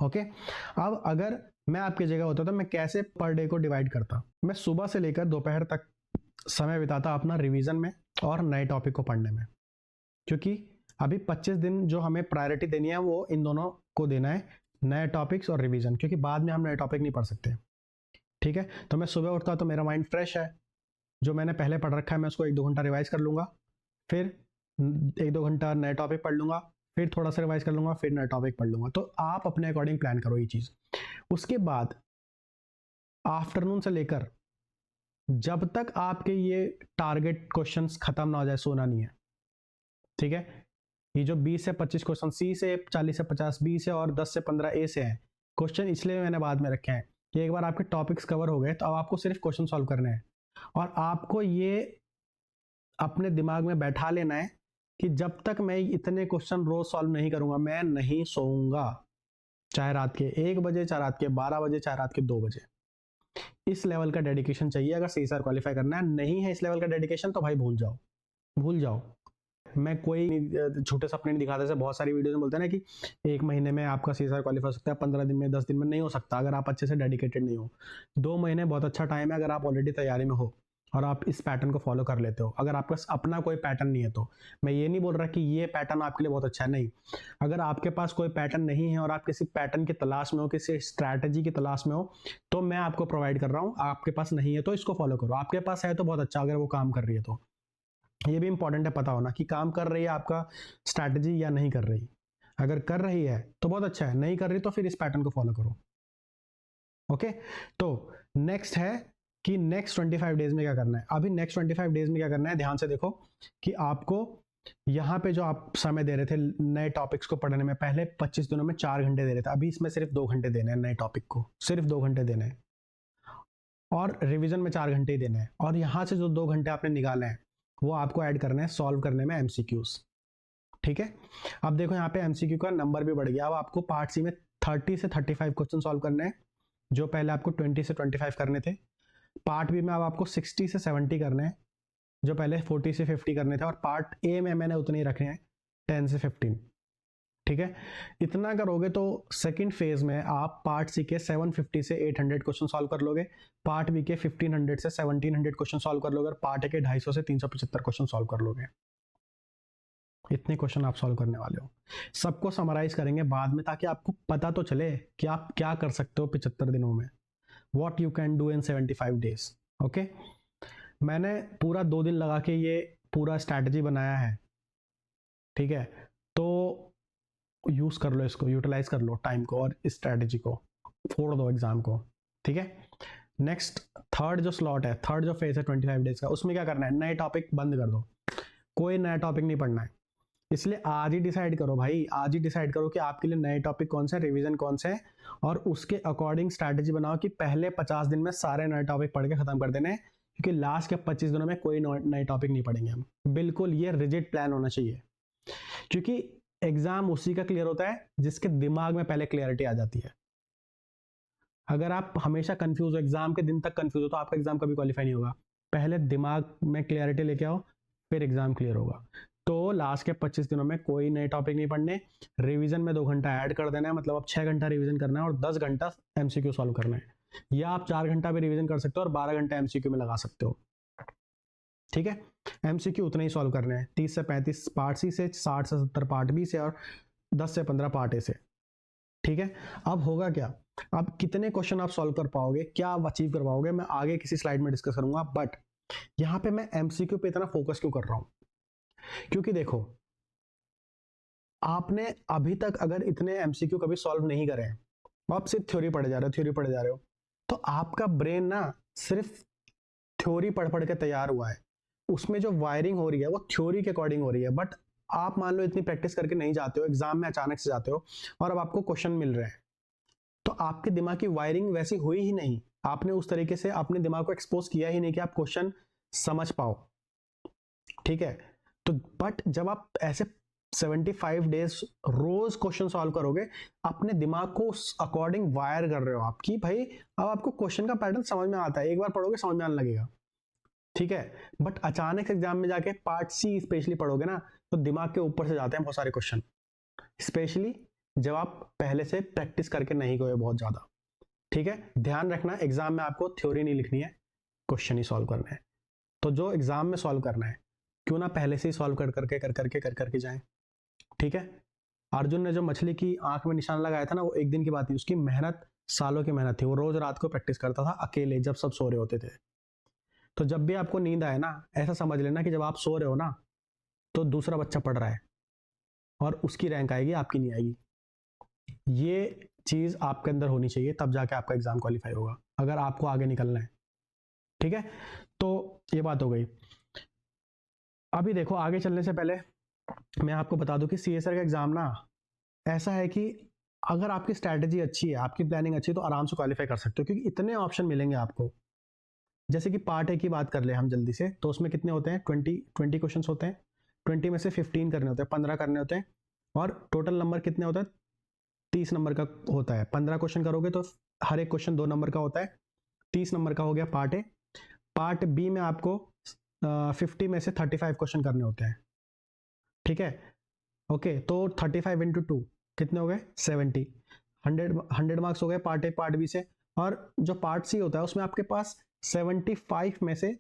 ओके, अब अगर मैं आपकी जगह होता तो मैं कैसे पर डे को डिवाइड करता, मैं सुबह से लेकर दोपहर तक समय बिताता अपना रिवीजन में और नए टॉपिक को पढ़ने में, क्योंकि अभी 25 दिन जो हमें प्रायोरिटी देनी है वो इन दोनों को देना है, नए टॉपिक्स और रिवीजन, क्योंकि बाद में हम नए टॉपिक नहीं पढ़ सकते। ठीक है, तो मैं सुबह उठता तो मेरा माइंड फ्रेश है, जो मैंने पहले पढ़ रखा है मैं उसको 1-2 घंटा रिवाइज कर लूँगा, फिर 1-2 घंटा नए टॉपिक पढ़ लूँगा, फिर थोड़ा सा रिवाइज कर लूँगा, फिर नए टॉपिक पढ़ लूँगा। तो आप अपने अकॉर्डिंग प्लान करो ये चीज़। उसके बाद आफ्टरनून से लेकर जब तक आपके ये टारगेट क्वेश्चंस खत्म ना हो जाए, सोना नहीं है। ठीक है, ये जो 20 से 25 क्वेश्चन सी से, 40 से 50 बी से और 10 से 15 ए से हैं क्वेश्चन, इसलिए मैंने बाद में रखे हैं कि एक बार आपके टॉपिक्स कवर हो गए तो अब आपको सिर्फ क्वेश्चन सॉल्व करने हैं, और आपको ये अपने दिमाग में बैठा लेना है कि जब तक मैं इतने क्वेश्चन रोज सॉल्व नहीं करूंगा मैं नहीं सोऊंगा, चाहे रात के 1 बजे, चाहे रात के 12 बजे, चाहे रात के 2 बजे। इस लेवल का डेडिकेशन चाहिए अगर CSR क्वालिफाई करना है। नहीं है इस लेवल का डेडिकेशन तो भाई भूल जाओ, भूल जाओ। मैं कोई छोटे सपने नहीं दिखाता, जैसे बहुत सारी वीडियोस में बोलते हैं ना कि 1 महीने में आपका CSR क्वालिफाई हो सकता है, 15 दिन में, 10 दिन में। नहीं हो सकता अगर आप अच्छे से डेडिकेटेड नहीं हो। 2 महीने बहुत अच्छा टाइम है अगर आप ऑलरेडी तैयारी में हो और आप इस पैटर्न को फॉलो कर लेते हो। अगर आपका अपना कोई पैटर्न नहीं है तो मैं ये नहीं बोल रहा कि ये पैटर्न आपके लिए बहुत अच्छा है, नहीं। अगर आपके पास कोई पैटर्न नहीं है और आप किसी पैटर्न की तलाश में हो, किसी स्ट्रैटेजी की तलाश में हो, तो मैं आपको प्रोवाइड कर रहा हूँ। आपके पास नहीं है तो इसको फॉलो करो, आपके पास है तो बहुत अच्छा, अगर वो काम कर रही है तो। ये भी इंपॉर्टेंट है पता होना कि काम कर रही है आपका स्ट्रैटेजी या नहीं कर रही। अगर कर रही है तो बहुत अच्छा है, नहीं कर रही तो फिर इस पैटर्न को फॉलो करो। ओके, तो नेक्स्ट है कि नेक्स्ट 25 डेज में क्या करना है। अभी नेक्स्ट 25 डेज में क्या करना है, ध्यान से देखो कि आपको यहाँ पे जो आप समय दे रहे थे नए टॉपिक्स को पढ़ने में, पहले 25 दिनों में 4 घंटे दे रहे थे, अभी इसमें सिर्फ 2 घंटे देने हैं नए टॉपिक को, सिर्फ 2 घंटे देने हैं, और रिवीजन में 4 घंटे ही देने हैं। और यहाँ से जो 2 घंटे आपने निकाले हैं वो आपको ऐड करने हैं सॉल्व करने में MCQs। ठीक है, अब देखो यहाँ पे MCQ का नंबर भी बढ़ गया। अब आपको पार्ट सी में 30 से 35 क्वेश्चन सॉल्व करने हैं, जो पहले आपको 20 से 25 करने थे। पार्ट बी में अब आपको 60 से 70 करने हैं, जो पहले 40 से 50 करने थे। और पार्ट ए में मैंने उतने ही रखे हैं, 10 से 15। ठीक है, इतना करोगे तो सेकंड फेज में आप पार्ट सी के 750 से 800 क्वेश्चन सॉल्व कर लोगे, पार्ट बी के 1500 से 1700 क्वेश्चन सॉल्व कर लोगे, और पार्ट ए के 250 से 375 क्वेश्चन सॉल्व कर लोगे। इतने क्वेश्चन आप सॉल्व करने वाले हो। सबको समराइज करेंगे बाद में, ताकि आपको पता तो चले कि आप क्या कर सकते हो 75 दिनों में, what you can do in 75 days। Okay, मैंने पूरा 2 दिन लगा के ये पूरा स्ट्रैटेजी बनाया है। ठीक है, तो यूज कर लो इसको, यूटिलाइज कर लो टाइम को और इस स्ट्रैटेजी को, फोड़ दो एग्जाम को। ठीक है, नेक्स्ट थर्ड जो स्लॉट है, थर्ड जो फेज है 25 डेज का, उसमें क्या करना है, नए टॉपिक बंद कर दो, कोई नया टॉपिक नहीं पढ़ना है। इसलिए आज ही डिसाइड करो भाई, आज ही डिसाइड करो कि आपके लिए नए टॉपिक कौन से, रिवीजन कौन से है, और उसके अकॉर्डिंग स्ट्रैटेजी बनाओ कि पहले 50 दिन में सारे नए टॉपिक पढ़ के खत्म कर देने, क्योंकि लास्ट के 25 दिनों में कोई नए टॉपिक नहीं पढ़ेंगे हम। बिल्कुल ये रिजिड प्लान होना चाहिए, क्योंकि एग्जाम उसी का क्लियर होता है जिसके दिमाग में पहले क्लियरिटी आ जाती है। अगर आप हमेशा कंफ्यूज हो, एग्जाम के दिन तक कंफ्यूज हो, तो आपका एग्जाम कभी क्वालिफाई नहीं होगा। पहले दिमाग में क्लियरिटी लेके आओ, फिर एग्जाम क्लियर होगा। तो लास्ट के 25 दिनों में कोई नए टॉपिक नहीं पढ़ने, रिवीजन में 2 घंटा ऐड कर देना है, मतलब अब 6 घंटा रिवीजन करना है और 10 घंटा MCQ सॉल्व करना है। या आप 4 घंटा भी रिवीजन कर सकते हो और 12 घंटा MCQ में लगा सकते हो। ठीक है, MCQ उतने ही सॉल्व करने हैं, 30 से 35 पार्ट सी से, 60 से 70 पार्ट बी से, और 10 से 15 पार्ट ए से। ठीक है, अब होगा क्या, अब कितने क्वेश्चन आप सॉल्व कर पाओगे, क्या आप अचीव कर पाओगे, मैं आगे किसी स्लाइड में डिस्कस करूंगा। बट यहाँ पे मैं MCQ पे इतना फोकस क्यों कर रहा हूं, क्योंकि देखो आपने अभी तक अगर इतने MCQ कभी सॉल्व नहीं करे हैं, आप सिर्फ थ्योरी पढ़े जा रहे हो, थ्योरी पढ़े जा रहे हो, तो आपका ब्रेन ना सिर्फ थ्योरी पढ़ पढ़ के तैयार हुआ है, उसमें जो वायरिंग हो रही है वो थ्योरी के अकॉर्डिंग हो रही है। बट आप मान लो इतनी प्रैक्टिस करके नहीं जाते हो, एग्जाम में अचानक से जाते हो और अब आपको क्वेश्चन मिल रहे हैं, तो आपके दिमाग की वायरिंग वैसी हुई ही नहीं, आपने उस तरीके से अपने दिमाग को एक्सपोज किया ही नहीं कि आप क्वेश्चन समझ पाओ। ठीक है, तो बट जब आप ऐसे 75 डेज रोज क्वेश्चन सॉल्व करोगे, अपने दिमाग को उस अकॉर्डिंग वायर कर रहे हो आप कि भाई अब आपको क्वेश्चन का पैटर्न समझ में आता है, एक बार पढ़ोगे समझ में आने लगेगा। ठीक है, बट अचानक से एग्जाम में जाके पार्ट सी स्पेशली पढ़ोगे ना, तो दिमाग के ऊपर से जाते हैं बहुत सारे क्वेश्चन, स्पेशली जब आप पहले से प्रैक्टिस करके नहीं गए बहुत ज्यादा। ठीक है, ध्यान रखना एग्जाम में आपको थ्योरी नहीं लिखनी है, क्वेश्चन ही सॉल्व करना है। तो जो एग्जाम में सॉल्व करना है क्यों ना पहले से ही सॉल्व कर करके जाएं। ठीक है। अर्जुन ने जो मछली की आंख में निशान लगाया था ना, वो एक दिन की बात थी, उसकी मेहनत सालों की मेहनत थी। वो रोज रात को प्रैक्टिस करता था अकेले, जब सब सो रहे होते थे। तो जब भी आपको नींद आए ना, ऐसा समझ लेना कि जब आप सो रहे हो ना, तो दूसरा बच्चा पढ़ रहा है और उसकी रैंक आएगी, आपकी नहीं आएगी। ये चीज आपके अंदर होनी चाहिए, तब जाके आपका एग्जाम क्वालिफाई होगा, अगर आपको आगे निकलना है। ठीक है, तो ये बात हो गई। अभी देखो, आगे चलने से पहले मैं आपको बता दूं कि सीएसआर का एग्जाम ना ऐसा है कि अगर आपकी स्ट्रैटेजी अच्छी है, आपकी प्लानिंग अच्छी है, तो आराम से क्वालिफाई कर सकते हो, क्योंकि इतने ऑप्शन मिलेंगे आपको। जैसे कि पार्ट ए की बात कर ले हम जल्दी से, तो उसमें कितने होते हैं, 20 क्वेश्चन होते हैं। 20 में से 15 करने होते हैं, 15 करने होते हैं। और टोटल नंबर कितने होता है, 30 नंबर का होता है। 15 क्वेश्चन करोगे तो हर एक क्वेश्चन 2 नंबर का होता है। 30 नंबर का हो गया पार्ट ए। पार्ट बी में आपको 50 में से 35 क्वेश्चन करने होते हैं। ठीक है, ओके, तो 35 इंटू 2 कितने हो गए, 70। 100 मार्क्स हो गए पार्ट ए पार्ट बी से। और जो पार्ट सी होता है उसमें आपके पास 75 में से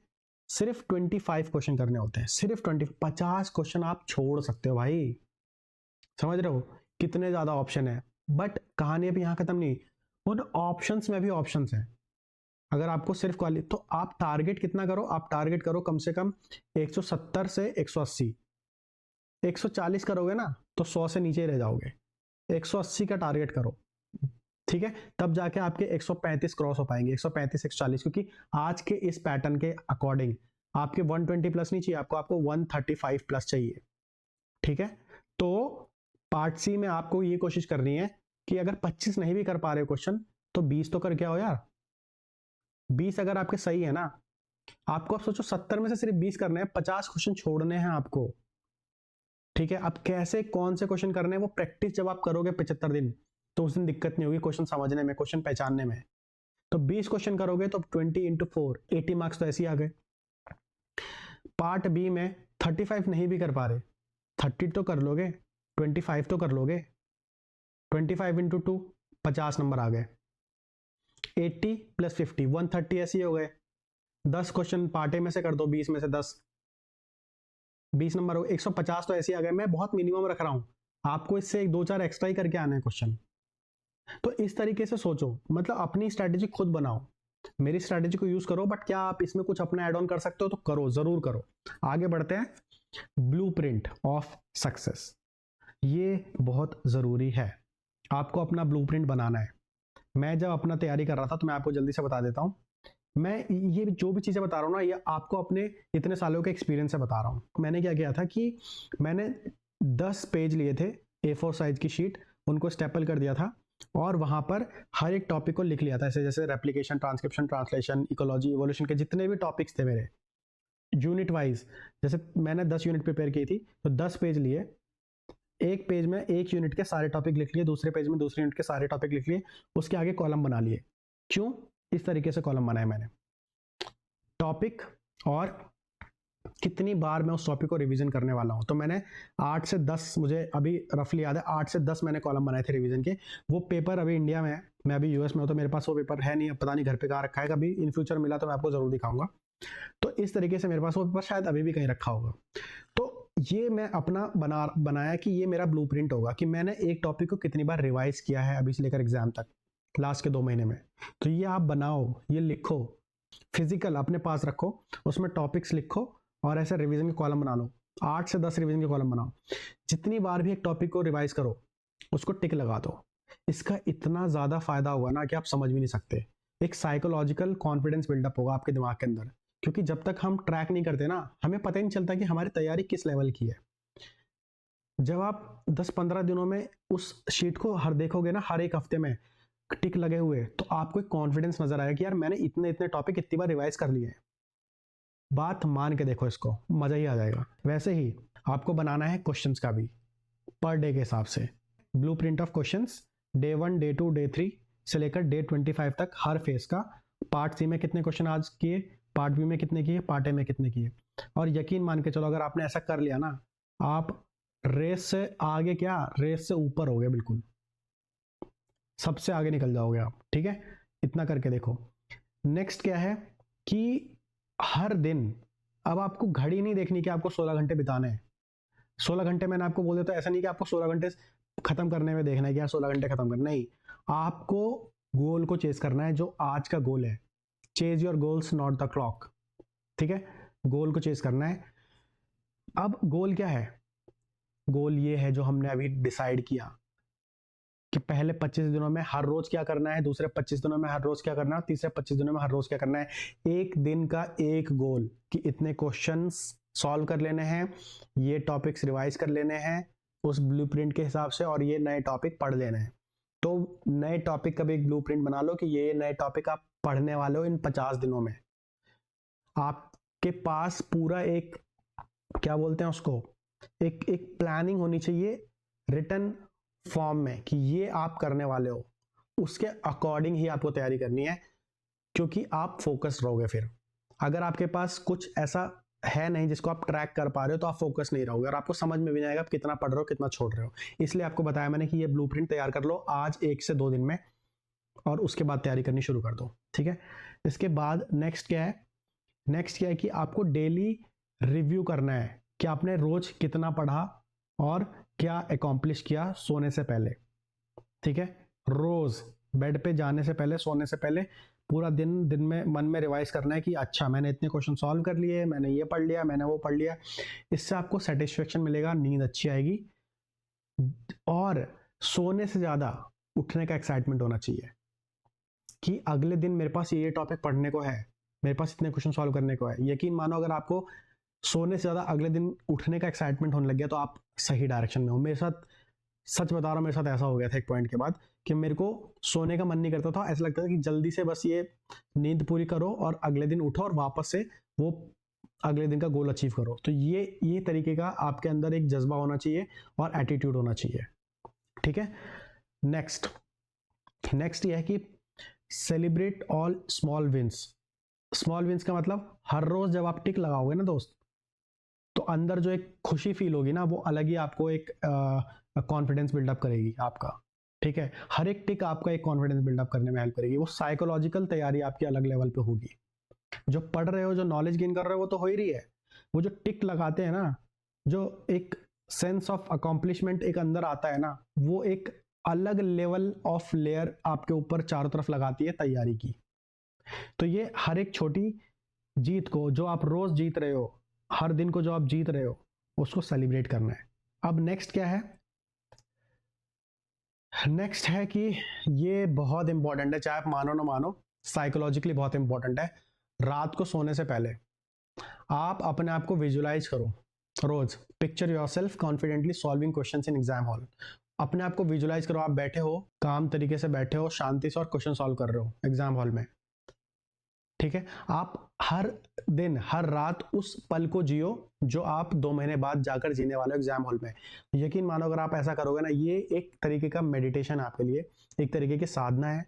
सिर्फ 25 क्वेश्चन करने होते हैं, सिर्फ 50 क्वेश्चन आप छोड़ सकते हो भाई। समझ रहे हो कितने ज्यादा ऑप्शन है। बट कहानी अभी यहाँ खत्म नहीं, उन ऑप्शंस में भी ऑप्शंस हैं। अगर आपको सिर्फ क्वाली, तो आप टारगेट कितना करो, आप टारगेट करो कम से कम 170 से 180। 140 करोगे ना तो 100 से नीचे ही रह जाओगे। 180 का टारगेट करो। ठीक है, तब जाके आपके 135 क्रॉस हो पाएंगे, 135 140, क्योंकि आज के इस पैटर्न के अकॉर्डिंग आपके 120 प्लस नहीं चाहिए, आपको 135 प्लस चाहिए। ठीक है, तो पार्ट सी में आपको ये कोशिश करनी है कि अगर 25 नहीं भी कर पा रहे हो क्वेश्चन, तो 20 तो करके आओ यार। 20 अगर आपके सही है ना, आपको अब सोचो 70 में से सिर्फ 20 करने हैं, 50 क्वेश्चन छोड़ने हैं आपको। ठीक है, अब कैसे कौन से क्वेश्चन करने हैं, वो प्रैक्टिस जब आप करोगे 75 दिन, तो उस दिन दिक्कत नहीं होगी क्वेश्चन समझने में, क्वेश्चन पहचानने में। तो 20 क्वेश्चन करोगे तो 20 इंटू 4, 80 मार्क्स तो ऐसे ही आ गए। पार्ट बी में 35 नहीं भी कर पा रहे, 30 तो कर लोगे, 25 तो कर लोगे। 25 इंटू 2, 50 नंबर आ गए। 80 प्लस 50, 130 ऐसे ही हो गए। 10 क्वेश्चन पार्ट ए में से कर दो, 20 में से 10, 20 नंबर हो, 150 तो ऐसे ही आ गए। मैं बहुत मिनिमम रख रहा हूं, आपको इससे 1 2 4 एक्स्ट्रा ही करके आना है क्वेश्चन। तो इस तरीके से सोचो, मतलब अपनी स्ट्रैटेजी खुद बनाओ। मेरी स्ट्रैटेजी को यूज करो, बट क्या आप इसमें कुछ अपना ऐड ऑन कर सकते हो तो करो, जरूर करो। आगे बढ़ते हैं। ब्लूप्रिंट ऑफ सक्सेस, ये बहुत जरूरी है। आपको अपना ब्लूप्रिंट बनाना है। मैं जब अपना तैयारी कर रहा था, तो मैं आपको जल्दी से बता देता हूं। मैं ये जो भी चीजें बता रहा हूँ ना, ये आपको अपने इतने सालों के एक्सपीरियंस से बता रहा हूँ। मैंने क्या किया था कि मैंने 10 पेज लिए थे, A4 साइज की शीट, उनको स्टेपल कर दिया था और वहां पर हर एक टॉपिक को लिख लिया था, ऐसे जैसे replication, transcription, translation, ecology, evolution के जितने भी टॉपिक्स थे मेरे, यूनिट वाइज। जैसे मैंने 10 यूनिट प्रिपेयर की थी, तो 10 पेज लिए, एक पेज में एक यूनिट के सारे टॉपिक लिख लिए, दूसरे पेज में दूसरे यूनिट के सारे टॉपिक लिख लिए, उसके आगे कॉलम बना लिए। क्यों इस तरीके से कॉलम बनाए मैंने, टॉपिक और कितनी बार मैं उस टॉपिक को रिवीजन करने वाला हूं। तो मैंने 8 से 10, मुझे अभी रफली याद है, 8 से 10 मैंने कॉलम बनाए थे रिवीजन के। वो पेपर अभी इंडिया में है, मैं अभी यूएस में हूं, तो मेरे पास वो पेपर है नहीं, पता नहीं घर पे कहाँ रखा है, कभी इन फ्यूचर मिला तो मैं आपको जरूर दिखाऊंगा। तो इस तरीके से मेरे पास वो पेपर शायद अभी भी कहीं रखा होगा। तो ये मैं अपना बनाया कि ये मेरा ब्लूप्रिंट होगा कि मैंने एक टॉपिक को कितनी बार रिवाइज किया है अभी से लेकर एग्जाम तक, लास्ट के 2 महीने में। तो ये आप बनाओ, ये लिखो, फिजिकल अपने पास रखो, उसमें टॉपिक्स लिखो और ऐसे रिवीजन के कॉलम बना लो। 8 से 10 रिवीजन के कॉलम बनाओ। जितनी बार भी एक टॉपिक को रिवाइज करो, उसको टिक लगा दो। इसका इतना ज्यादा फायदा होगा ना कि आप समझ भी नहीं सकते। एक साइकोलॉजिकल कॉन्फिडेंस बिल्डअप होगा आपके दिमाग के अंदर, क्योंकि जब तक हम ट्रैक नहीं करते ना, हमें पता ही नहीं चलता कि हमारी तैयारी किस लेवल की है। जब आप 10-15 दिनों में उस शीट को हर देखोगे ना, हर एक हफ्ते में टिक लगे हुए, तो आपको एक कॉन्फिडेंस नजर आएगा कि यार मैंने इतने इतने टॉपिक इतनी बार रिवाइज कर लिए हैं। बात मान के देखो, इसको मजा ही आ जाएगा। वैसे ही आपको बनाना है क्वेश्चंस का भी, पर डे के हिसाब से blueprint of questions, day 1, day 2, day 3 से लेकर डे 25 तक, हर फेज का। पार्ट सी में कितने क्वेश्चन आज किए, पार्ट बी में कितने किए, पार्ट ए में कितने किए। और यकीन मान के चलो, अगर आपने ऐसा कर लिया ना, आप रेस से आगे क्या, रेस से ऊपर हो गए, बिल्कुल सबसे आगे निकल जाओगे आप। ठीक है, इतना करके देखो। नेक्स्ट क्या है कि हर दिन अब आपको घड़ी नहीं देखनी कि आपको 16 घंटे बिताने हैं। 16 घंटे मैंने आपको बोल देता, ऐसा नहीं कि आपको 16 घंटे खत्म करने में देखना है कि यार 16 घंटे खत्म करना, नहीं, आपको गोल को चेस करना है, जो आज का गोल है। Chase your goals not the clock, ठीक है, गोल को चेस करना है। अब गोल क्या है? गोल ये है जो हमने अभी डिसाइड किया कि पहले 25 दिनों में हर रोज क्या करना है, दूसरे 25 दिनों में हर रोज क्या करना है, तीसरे 25 दिनों में हर रोज क्या करना है। एक दिन का एक गोल कि इतने क्वेश्चंस सॉल्व कर लेने हैं, ये टॉपिक्स रिवाइज कर लेने हैं उस ब्लूप्रिंट के हिसाब से, और ये नए टॉपिक पढ़ लेने हैं। तो नए टॉपिक का भी एक ब्लूप्रिंट बना लो कि ये नए टॉपिक आप पढ़ने वाले हो इन 50 दिनों में। आपके पास पूरा एक, क्या बोलते हैं उसको, एक प्लानिंग होनी चाहिए रिटन फॉर्म में कि ये आप करने वाले हो, उसके अकॉर्डिंग ही आपको तैयारी करनी है, क्योंकि आप फोकस रहोगे। फिर अगर आपके पास कुछ ऐसा है नहीं जिसको आप ट्रैक कर पा रहे हो, तो आप फोकस नहीं रहोगे और आपको समझ में भी नहीं आएगा आप कितना पढ़ रहे हो कितना छोड़ रहे हो। इसलिए आपको बताया मैंने कि ये ब्लूप्रिंट तैयार कर लो आज 1 से 2 दिन में, और उसके बाद तैयारी करनी शुरू कर दो, ठीक है। इसके बाद नेक्स्ट क्या है? नेक्स्ट क्या है कि आपको डेली रिव्यू करना है कि आपने रोज कितना पढ़ा और क्या अकॉम्प्लिश किया सोने से पहले, ठीक है। रोज बेड पे जाने से पहले, सोने से पहले पूरा दिन में मन में रिवाइज करना है कि अच्छा मैंने इतने क्वेश्चन सॉल्व कर लिए, मैंने ये पढ़ लिया, मैंने वो पढ़ लिया। इससे आपको सेटिस्फेक्शन मिलेगा, नींद अच्छी आएगी, और सोने से ज्यादा उठने का एक्साइटमेंट होना चाहिए कि अगले दिन मेरे पास ये टॉपिक पढ़ने को है, मेरे पास इतने क्वेश्चन सॉल्व करने को है। यकीन मानो अगर आपको सोने से ज्यादा अगले दिन उठने का एक्साइटमेंट होने लग गया तो आप सही डायरेक्शन में हो। मेरे साथ, सच बता रहा हूँ, मेरे साथ ऐसा हो गया था एक पॉइंट के बाद कि मेरे को सोने का मन नहीं करता था। ऐसा लगता था कि जल्दी से बस ये नींद पूरी करो और अगले दिन उठो और वापस से वो अगले दिन का गोल अचीव करो। तो ये तरीके का आपके अंदर एक जज्बा होना चाहिए और एटीट्यूड होना चाहिए, ठीक है। नेक्स्ट ये है कि celebrate all small wins. Small wins का मतलब हर रोज जब आप टिक लगाओगे ना दोस्त, तो अंदर जो एक खुशी फील होगी ना, वो अलग ही आपको एक कॉन्फिडेंस बिल्डअप करेगी आपका, ठीक है। हर एक टिक आपका एक कॉन्फिडेंस बिल्डअप करने में हेल्प करेगी। वो साइकोलॉजिकल तैयारी आपकी अलग लेवल पे होगी। जो पढ़ रहे हो, जो नॉलेज गेन कर रहे हो, वो तो हो ही रही है। वो जो टिक लगाते हैं ना, जो एक सेंस ऑफ अकॉम्प्लिशमेंट एक अंदर आता है ना, वो एक अलग लेवल ऑफ लेयर आपके ऊपर चारों तरफ लगाती है तैयारी की। तो ये हर एक छोटी जीत को जो आप रोज जीत रहे हो, हर दिन को जो आप जीत रहे हो, उसको सेलिब्रेट करना है। अब नेक्स्ट क्या है? नेक्स्ट है कि ये बहुत इंपॉर्टेंट है, चाहे आप मानो ना मानो, साइकोलॉजिकली बहुत इंपॉर्टेंट है। रात को सोने से पहले आप अपने आप को विजुलाइज करो। रोज picture yourself confidently solving questions in exam hall. अपने आप को विजुलाइज करो, आप बैठे हो, काम तरीके से बैठे हो, शांति से, और क्वेश्चन सॉल्व कर रहे हो एग्जाम हॉल में, ठीक है। आप हर दिन हर रात उस पल को जियो जो आप 2 महीने बाद जाकर जीने वाले हो एग्जाम हॉल में। यकीन मानो अगर आप ऐसा करोगे ना, ये एक तरीके का मेडिटेशन आपके लिए, एक तरीके की साधना है।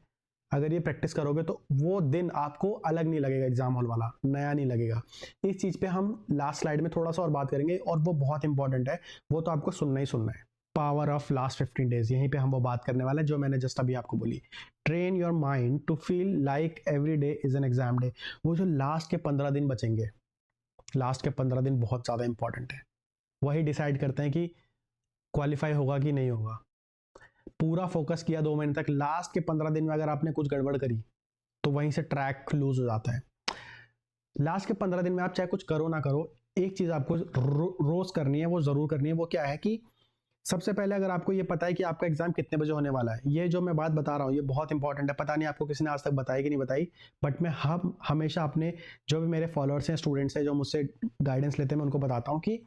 अगर ये प्रैक्टिस करोगे तो वो दिन आपको अलग नहीं लगेगा, एग्जाम हॉल वाला नया नहीं लगेगा। इस चीज पे हम लास्ट स्लाइड में थोड़ा सा और बात करेंगे, और वो बहुत इंपॉर्टेंट है, वो तो आपको सुनना ही सुनना है। पावर ऑफ लास्ट 15 डेज, यहीं पे हम वो बात करने वाले हैं जो मैंने जस्ट अभी आपको बोली। Train your mind to feel like every day is an exam day. वो जो लास्ट के 15 दिन बचेंगे, लास्ट के 15 दिन बहुत ज़्यादा इंपॉर्टेंट है। वही डिसाइड करते हैं कि क्वालिफाई होगा कि नहीं होगा। पूरा फोकस किया 2 महीने तक, लास्ट के 15 दिन में अगर आपने कुछ गड़बड़ करी तो वहीं से ट्रैक लूज हो जाता है। लास्ट के 15 दिन में आप चाहे कुछ करो ना करो, एक चीज़ आपको रोज करनी है, वो ज़रूर करनी है। वो क्या है कि सबसे पहले अगर आपको ये पता है कि आपका एग्जाम कितने बजे होने वाला है, ये जो मैं बात बता रहा हूँ ये बहुत इंपॉर्टेंट है। पता नहीं आपको किसी ने आज तक बताई कि नहीं बताई, बट मैं हमेशा अपने जो भी मेरे फॉलोअर्स हैं, स्टूडेंट्स हैं जो मुझसे गाइडेंस लेते हैं, मैं उनको बताता हूँ कि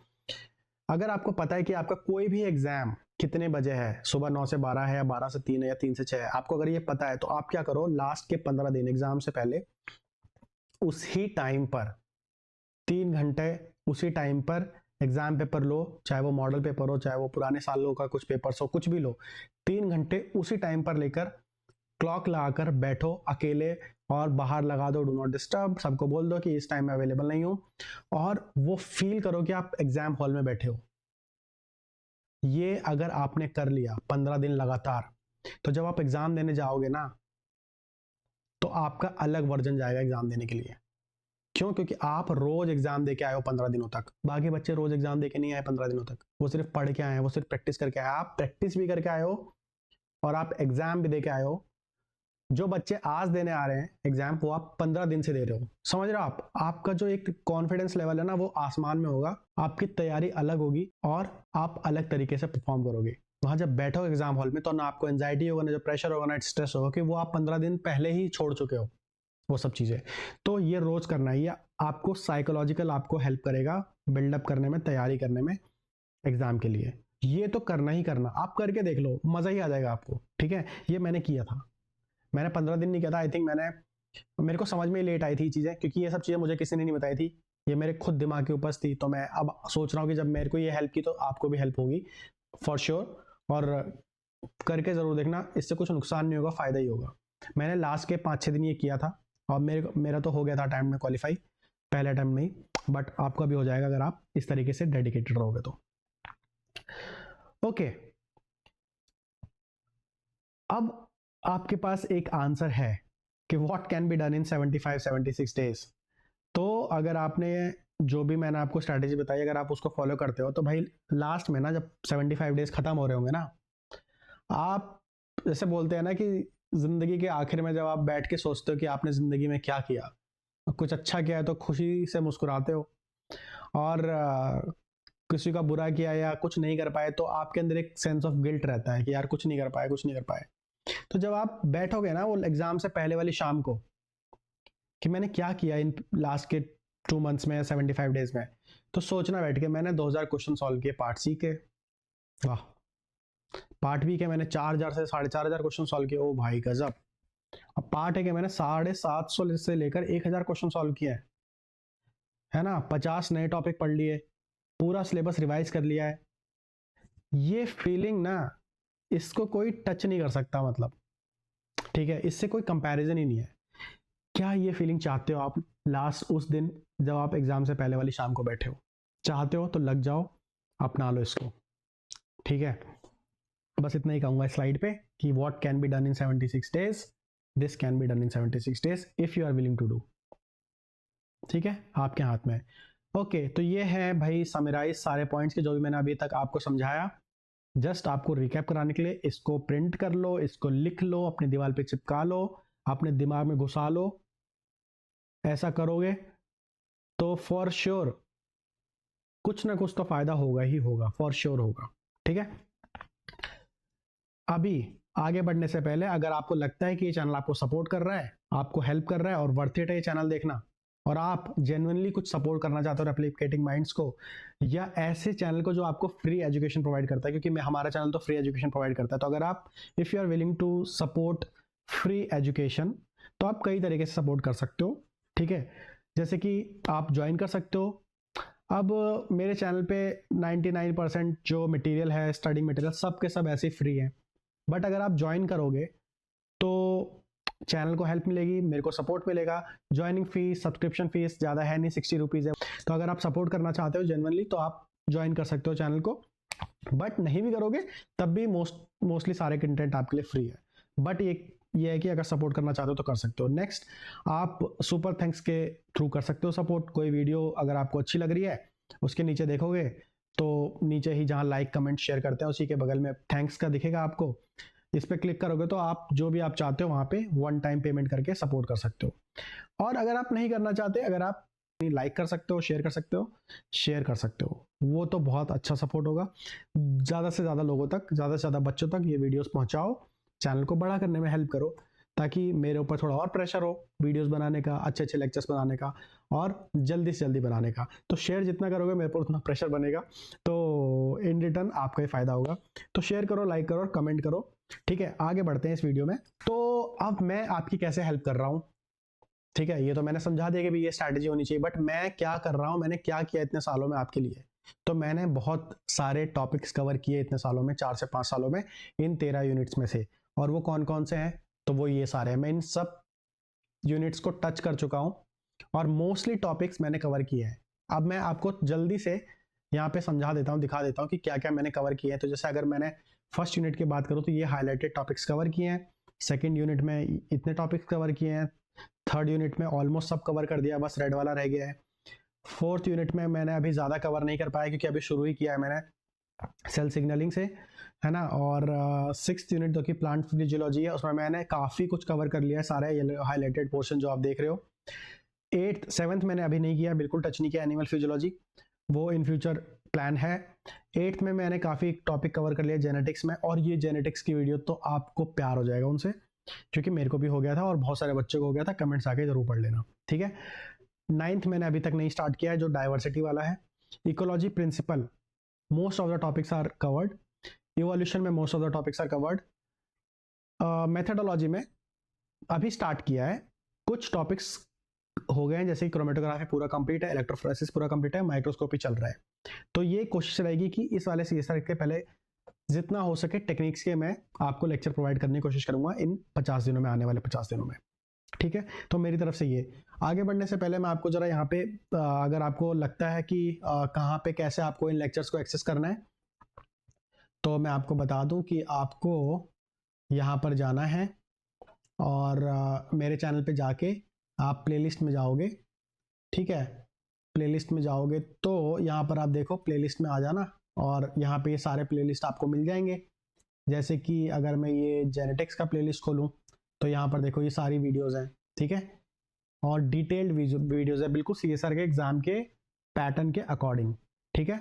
अगर आपको पता है कि आपका कोई भी एग्जाम कितने बजे है, सुबह 9 से 12 है या 12 से 3 है या 3 से 6 है, आपको अगर ये पता है तो आप क्या करो, लास्ट के 15 दिन एग्जाम से पहले उसी टाइम पर 3 घंटे उसी टाइम पर एग्जाम पेपर लो, चाहे वो मॉडल पेपर हो, चाहे वो पुराने सालों का कुछ पेपर्स हो, कुछ भी लो। 3 घंटे उसी टाइम पर लेकर क्लॉक लगाकर बैठो अकेले, और बाहर लगा दो डू नॉट डिस्टर्ब, सबको बोल दो कि इस टाइम में अवेलेबल नहीं हूं, और वो फील करो कि आप एग्जाम हॉल में बैठे हो। ये अगर आपने कर लिया 15 दिन लगातार, तो जब आप एग्जाम देने जाओगे ना, तो आपका अलग वर्जन जाएगा एग्जाम देने के लिए। क्यों? क्योंकि आप रोज एग्जाम दे के आए हो 15 दिनों तक, बाकी बच्चे रोज एग्जाम दे के नहीं आए 15 दिनों तक, वो सिर्फ पढ़ के आए हैं, वो सिर्फ प्रैक्टिस करके आए हैं। आप प्रैक्टिस भी करके आए हो और आप एग्जाम भी दे के आए हो। जो बच्चे आज देने आ रहे हैं एग्जाम, वो आप 15 दिन से दे रहे हो। समझ रहे हो आप? आपका जो एक कॉन्फिडेंस लेवल है ना, वो आसमान में होगा, आपकी तैयारी अलग होगी और आप अलग तरीके से परफॉर्म करोगे। वहां जब बैठो एग्जाम हॉल में, तो ना आपको एंजाइटी होगा, ना जो प्रेशर होगा, ना स्ट्रेस होगा, कि वो आप 15 दिन पहले ही छोड़ चुके हो वो सब चीजें। तो ये रोज करना है, ये आपको साइकोलॉजिकल आपको हेल्प करेगा बिल्डअप करने में, तैयारी करने में एग्जाम के लिए। ये तो करना ही करना, आप करके देख लो, मजा ही आ जाएगा आपको। ठीक है, ये मैंने किया था। मैंने 15 दिन नहीं किया था, आई थिंक मेरे को समझ में लेट आई थी चीजें, क्योंकि ये सब चीजें मुझे किसी ने नहीं बताई थी, ये मेरे खुद दिमाग की उपज थी। तो मैं अब सोच रहा हूँ कि जब मेरे को ये हेल्प की तो आपको भी हेल्प होगी फॉर श्योर। और करके जरूर देखना, इससे कुछ नुकसान नहीं होगा, फायदा ही होगा। मैंने लास्ट के 5-6 दिन ये किया था और मेरा तो हो गया था टाइम में क्वालिफाई, पहले अटेम्प्ट में ही। बट आपका भी हो जाएगा अगर आप इस तरीके से डेडिकेटेड रहोगे तो। ओके, अब आपके पास एक आंसर है कि what can be done in 75-76 days. तो अगर आपने जो भी मैंने आपको स्ट्रैटेजी बताई, अगर आप उसको फॉलो करते हो, तो भाई लास्ट में ना, जब 75 डेज खत्म हो रहे होंगे ना, आप जैसे बोलते हैं ना कि जिंदगी के आखिर में जब आप बैठ के सोचते हो कि आपने जिंदगी में क्या किया, कुछ अच्छा किया है तो खुशी से मुस्कुराते हो, और किसी का बुरा किया या कुछ नहीं कर पाए तो आपके अंदर एक सेंस ऑफ गिल्ट रहता है कि यार कुछ नहीं कर पाए, कुछ नहीं कर पाए। तो जब आप बैठोगे ना वो एग्जाम से पहले वाली शाम को, कि मैंने क्या किया इन लास्ट के 2 मंथ्स में, 75 डेज में, तो सोचना बैठ के मैंने 2000 क्वेश्चन सॉल्व किए पार्ट सी के। वाह। पार्ट बी के मैंने 4000 से 4500 क्वेश्चन सॉल्व किए। ओ भाई गजब। अब पार्ट ए के मैंने 750 से लेकर 1000 क्वेश्चन सॉल्व किए हैं, है ना। 50 नए टॉपिक पढ़ लिए, पूरा सिलेबस रिवाइज कर लिया है। ये फीलिंग ना, इसको कोई टच नहीं कर सकता, मतलब ठीक है, इससे कोई कंपैरिजन ही नहीं है। क्या ये फीलिंग चाहते हो आप लास्ट उस दिन जब आप एग्जाम से पहले वाली शाम को बैठे हो? चाहते हो तो लग जाओ, अपना लो इसको। ठीक है, बस इतना ही कहूंगा स्लाइड पे कि what can be done in 76 days, this can be done in 76 days if you are willing to do. ठीक है, आपके हाथ में। ओके, तो ये है भाई समराइज सारे पॉइंट्स के जो भी मैंने अभी तक आपको समझाया। जस्ट आपको रिकैप कराने के लिए, इसको प्रिंट कर लो, इसको लिख लो, अपनी दीवार पे चिपका लो, अपने दिमाग में घुसा लो। ऐसा करोगे तो फॉर श्योर कुछ ना कुछ तो फायदा होगा ही होगा, फॉर श्योर होगा। ठीक है, अभी आगे बढ़ने से पहले अगर आपको लगता है कि ये चैनल आपको सपोर्ट कर रहा है, आपको हेल्प कर रहा है और वर्थ इट है ये चैनल देखना, और आप जेन्युइनली कुछ सपोर्ट करना चाहते हो रेप्लिकेटिंग माइंड्स को, या ऐसे चैनल को जो आपको फ्री एजुकेशन प्रोवाइड करता है, क्योंकि हमारा चैनल तो फ्री एजुकेशन प्रोवाइड करता है, तो अगर आप if you are willing to support free education, तो आप कई तरीके से सपोर्ट कर सकते हो। ठीक है, जैसे कि आप ज्वाइन कर सकते हो। अब मेरे चैनल पे 99% जो मटेरियल है, स्टडी मटेरियल, सब के सब ऐसे फ्री है। बट अगर आप ज्वाइन करोगे तो चैनल को हेल्प मिलेगी, मेरे को सपोर्ट मिलेगा। ज्वाइनिंग फीस, सब्सक्रिप्शन फीस ज़्यादा है नहीं, 60 रुपीज़ है। तो अगर आप सपोर्ट करना चाहते हो जेन्युइनली, तो आप ज्वाइन कर सकते हो चैनल को। बट नहीं भी करोगे तब भी मोस्टली सारे कंटेंट आपके लिए फ्री है। बट ये है कि अगर सपोर्ट करना चाहते हो तो कर सकते हो। नेक्स्ट, आप सुपर थैंक्स के थ्रू कर सकते हो सपोर्ट। कोई वीडियो अगर आपको अच्छी लग रही है, उसके नीचे देखोगे तो नीचे ही जहाँ लाइक कमेंट शेयर करते हैं, उसी के बगल में थैंक्स का दिखेगा आपको। इस पर क्लिक करोगे तो आप जो भी आप चाहते हो वहाँ पे वन टाइम पेमेंट करके सपोर्ट कर सकते हो। और अगर आप नहीं करना चाहते, अगर आप लाइक कर सकते हो, शेयर कर सकते हो, शेयर कर सकते हो, वो तो बहुत अच्छा सपोर्ट होगा। ज़्यादा से ज़्यादा लोगों तक, ज़्यादा से ज़्यादा बच्चों तक ये वीडियोस पहुँचाओ, चैनल को बड़ा करने में हेल्प करो, ताकि मेरे ऊपर थोड़ा और प्रेशर हो वीडियोस बनाने का, अच्छे अच्छे लेक्चर्स बनाने का, और जल्दी से जल्दी बनाने का। तो शेयर जितना करोगे मेरे पर उतना प्रेशर बनेगा, तो इन रिटर्न आपका ही फायदा होगा। तो शेयर करो, लाइक करो और कमेंट करो। ठीक है, आगे बढ़ते हैं इस वीडियो में। तो अब मैं आपकी कैसे हेल्प कर रहा हूँ, ठीक है, ये तो मैंने समझा दिया कि भी ये स्ट्रैटेजी होनी चाहिए, बट मैं क्या कर रहा हूँ, मैंने क्या किया इतने सालों में आपके लिए। तो मैंने बहुत सारे टॉपिक्स कवर किए इतने सालों में, 4 से 5 सालों में, इन 13 यूनिट्स में से। और वो कौन कौन से हैं? तो वो ये सारे हैं। मैं इन सब यूनिट्स को टच कर चुका हूँ और मोस्टली टॉपिक्स मैंने कवर किए हैं। अब मैं आपको जल्दी से यहाँ पे समझा देता हूँ, दिखा देता हूँ कि क्या क्या मैंने कवर किया है। तो जैसे अगर मैंने फर्स्ट यूनिट की बात करूँ तो ये हाईलाइटेड टॉपिक्स कवर किए हैं। सेकेंड यूनिट में इतने टॉपिक्स कवर किए हैं। थर्ड यूनिट में ऑलमोस्ट सब कवर कर दिया, बस रेड वाला रह गया है। फोर्थ यूनिट में मैंने अभी ज़्यादा कवर नहीं कर पाया क्योंकि अभी शुरू ही किया है मैंने सेल सिग्नलिंग से, है ना। और सिक्स्थ यूनिट जो कि प्लांट फिजियोलॉजी है, उसमें मैंने काफ़ी कुछ कवर कर लिया है, सारे हाईलाइटेड पोर्शन जो आप देख रहे हो। एट्थ सेवन्थ मैंने अभी नहीं किया, बिल्कुल टच नहीं किया एनिमल फिजियोलॉजी, वो इन फ्यूचर प्लान है। एट्थ में मैंने काफ़ी टॉपिक कवर कर लिया जेनेटिक्स में, और ये जेनेटिक्स की वीडियो तो आपको प्यार हो जाएगा उनसे, क्योंकि मेरे को भी हो गया था और बहुत सारे बच्चों को हो गया था। कमेंट्स आके जरूर पढ़ लेना, ठीक है। नाइन्थ मैंने अभी तक नहीं स्टार्ट किया है, जो डाइवर्सिटी वाला है। Ecology principle, most of the topics are covered. Evolution में most of the topics are covered. Methodology में अभी स्टार्ट किया है, कुछ टॉपिक्स हो गए हैं, जैसे क्रोमेटोग्राफी पूरा कंप्लीट है, इलेक्ट्रोफोरेसिस पूरा कंप्लीट है, माइक्रोस्कोपी चल रहा है। तो ये कोशिश रहेगी कि इस वाले सीएसआर के पहले जितना हो सके टेक्निक्स के मैं आपको लेक्चर प्रोवाइड करने की कोशिश करूंगा इन 50 दिनों में, आने वाले 50 दिनों में, ठीक है। तो मेरी तरफ से ये, आगे बढ़ने से पहले मैं आपको जरा यहाँ पे अगर आपको लगता है कि कहाँ पे कैसे आपको इन लेक्चर्स को एक्सेस करना है, तो मैं आपको बता दूं कि आपको यहाँ पर जाना है और मेरे चैनल पे जाके आप प्लेलिस्ट में जाओगे, ठीक है। प्लेलिस्ट में जाओगे तो यहाँ पर आप देखो, प्लेलिस्ट में आ जाना, और यहाँ पे ये सारे प्लेलिस्ट आपको मिल जाएंगे। जैसे कि अगर मैं ये जेनेटिक्स का प्लेलिस्ट खोलूँ तो यहाँ पर देखो ये सारी वीडियोज़ हैं, ठीक है, और डिटेल्ड वीडियोज़ है, बिल्कुल सीएसआर के एग्ज़ाम के पैटर्न के अकॉर्डिंग, ठीक है।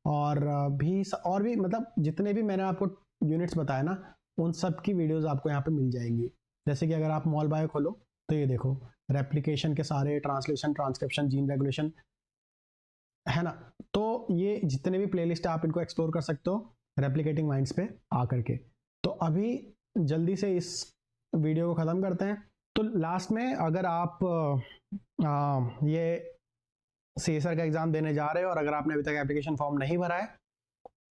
और भी मतलब जितने भी मैंने आपको यूनिट्स बताया ना, उन सब की वीडियोज़ आपको यहाँ पे मिल जाएंगी। जैसे कि अगर आप मॉल बायो खोलो तो ये देखो रेप्लिकेशन के सारे, ट्रांसलेशन, ट्रांसक्रिप्शन, जीन रेगुलेशन, है ना। तो ये जितने भी प्लेलिस्ट आप इनको एक्सप्लोर कर सकते हो रेप्लिकेटिंग माइंड्स पे आकर के। तो अभी जल्दी से इस वीडियो को ख़त्म करते हैं। तो लास्ट में अगर आप ये सीएसआर का एग्ज़ाम देने जा रहे हो और अगर आपने अभी तक एप्लीकेशन फॉर्म नहीं भरा है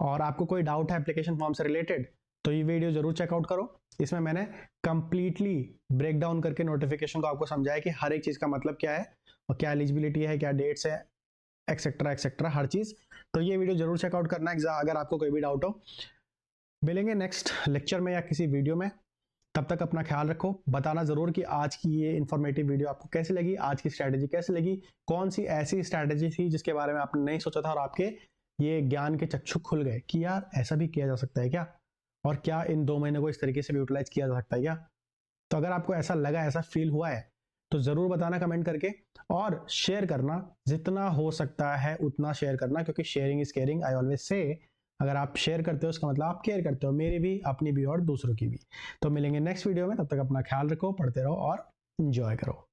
और आपको कोई डाउट है एप्लीकेशन फॉर्म से रिलेटेड, तो ये वीडियो जरूर चेकआउट करो। इसमें मैंने कंप्लीटली ब्रेक डाउन करके नोटिफिकेशन को आपको समझाया कि हर एक चीज़ का मतलब क्या है और क्या एलिजिबिलिटी है, क्या डेट्स है, एक्सेट्रा एक्सेट्रा, हर चीज़। तो ये वीडियो जरूर चेकआउट करना अगर आपको कोई भी डाउट हो। मिलेंगे नेक्स्ट लेक्चर में या किसी वीडियो में, तब तक अपना ख्याल रखो। बताना ज़रूर कि आज की ये इन्फॉर्मेटिव वीडियो आपको कैसी लगी, आज की स्ट्रैटेजी कैसी लगी, कौन सी ऐसी स्ट्रैटेजी थी जिसके बारे में आपने नहीं सोचा था और आपके ये ज्ञान के चक्षु खुल गए कि यार ऐसा भी किया जा सकता है क्या, और क्या इन 2 महीने को इस तरीके से भी यूटिलाइज किया जा सकता है क्या। तो अगर आपको ऐसा लगा, ऐसा फील हुआ है, तो ज़रूर बताना कमेंट करके, और शेयर करना, जितना हो सकता है उतना शेयर करना, क्योंकि sharing is caring, I always say. अगर आप शेयर करते हो उसका मतलब आप केयर करते हो, मेरी भी, अपनी भी और दूसरों की भी। तो मिलेंगे नेक्स्ट वीडियो में, तब तक अपना ख्याल रखो, पढ़ते रहो और एंजॉय करो।